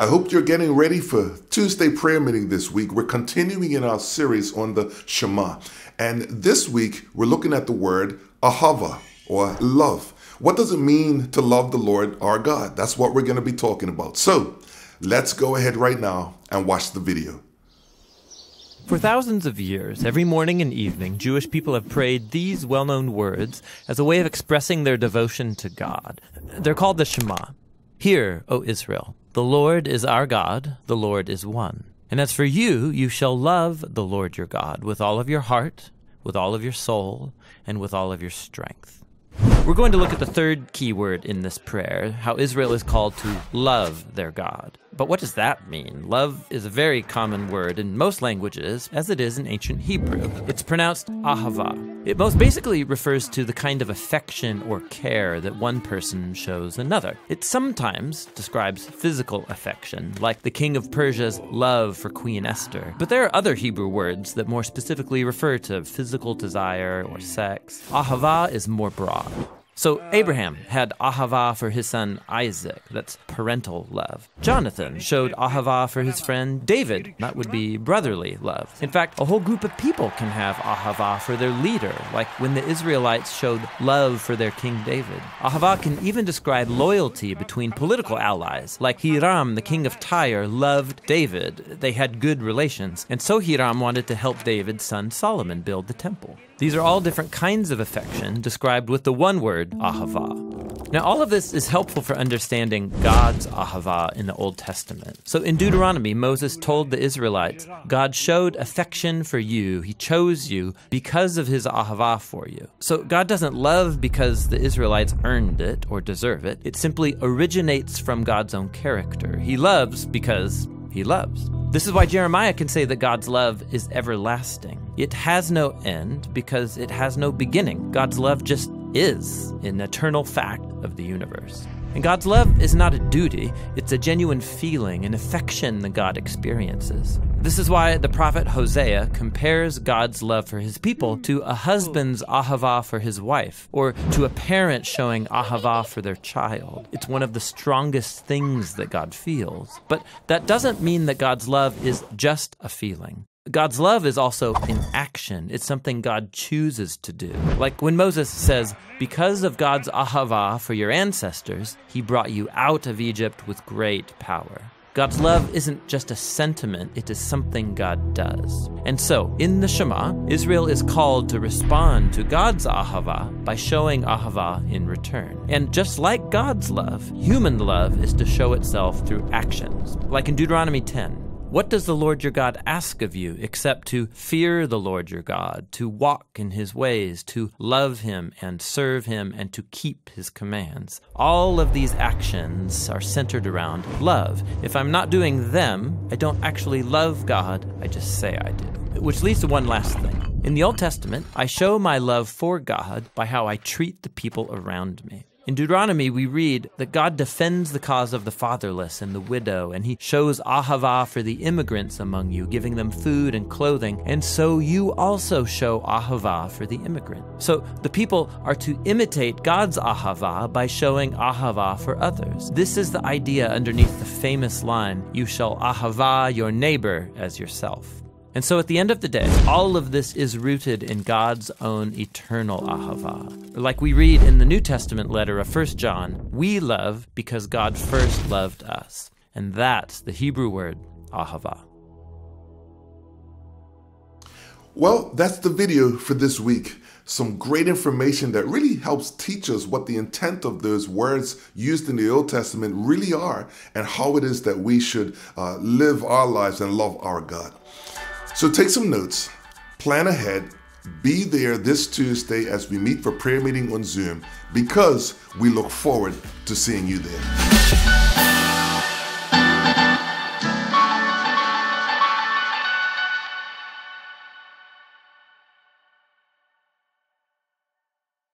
I hope you're getting ready for Tuesday prayer meeting this week. We're continuing in our series on the Shema. And this week, we're looking at the word AHAVAH, or love. What does it mean to love the Lord our God? That's what we're going to be talking about. So let's go ahead right now and watch the video. For thousands of years, every morning and evening, Jewish people have prayed these well-known words as a way of expressing their devotion to God. They're called the Shema. Hear, O Israel, the Lord is our God, the Lord is one. And as for you, you shall love the Lord your God with all of your heart, with all of your soul, and with all of your strength. We're going to look at the third key word in this prayer, how Israel is called to love their God. But what does that mean? Love is a very common word in most languages, as it is in ancient Hebrew. It's pronounced AHAVAH. It most basically refers to the kind of affection or care that one person shows another. It sometimes describes physical affection, like the king of Persia's love for Queen Esther. But there are other Hebrew words that more specifically refer to physical desire or sex. AHAVAH is more broad. So Abraham had AHAVAH for his son Isaac, that's parental love. Jonathan showed AHAVAH for his friend David, that would be brotherly love. In fact, a whole group of people can have AHAVAH for their leader, like when the Israelites showed love for their King David. AHAVAH can even describe loyalty between political allies, like Hiram, the king of Tyre, loved David. They had good relations, and so Hiram wanted to help David's son Solomon build the temple. These are all different kinds of affection described with the one word, AHAVAH. Now, all of this is helpful for understanding God's AHAVAH in the Old Testament. So in Deuteronomy, Moses told the Israelites, God showed affection for you. He chose you because of his AHAVAH for you. So God doesn't love because the Israelites earned it or deserve it. It simply originates from God's own character. He loves because he loves. This is why Jeremiah can say that God's love is everlasting. It has no end because it has no beginning. God's love just is an eternal fact of the universe. And God's love is not a duty, it's a genuine feeling, an affection that God experiences. This is why the prophet Hosea compares God's love for his people to a husband's AHAVAH for his wife, or to a parent showing AHAVAH for their child. It's one of the strongest things that God feels. But that doesn't mean that God's love is just a feeling. God's love is also in action. It's something God chooses to do. Like when Moses says, because of God's AHAVAH for your ancestors, he brought you out of Egypt with great power. God's love isn't just a sentiment, it is something God does. And so, in the Shema, Israel is called to respond to God's AHAVAH by showing AHAVAH in return. And just like God's love, human love is to show itself through actions. Like in Deuteronomy 10. What does the Lord your God ask of you except to fear the Lord your God, to walk in his ways, to love him and serve him, and to keep his commands? All of these actions are centered around love. If I'm not doing them, I don't actually love God, I just say I do. Which leads to one last thing. In the Old Testament, I show my love for God by how I treat the people around me. In Deuteronomy, we read that God defends the cause of the fatherless and the widow, and he shows AHAVAH for the immigrants among you, giving them food and clothing, and so you also show AHAVAH for the immigrant. So the people are to imitate God's AHAVAH by showing AHAVAH for others. This is the idea underneath the famous line, you shall AHAVAH your neighbor as yourself. And so at the end of the day, all of this is rooted in God's own eternal AHAVAH. Like we read in the New Testament letter of 1 John, we love because God first loved us. And that's the Hebrew word AHAVAH. Well, that's the video for this week. Some great information that really helps teach us what the intent of those words used in the Old Testament really are and how it is that we should live our lives and love our God. So take some notes, plan ahead, be there this Tuesday as we meet for prayer meeting on Zoom, because we look forward to seeing you there.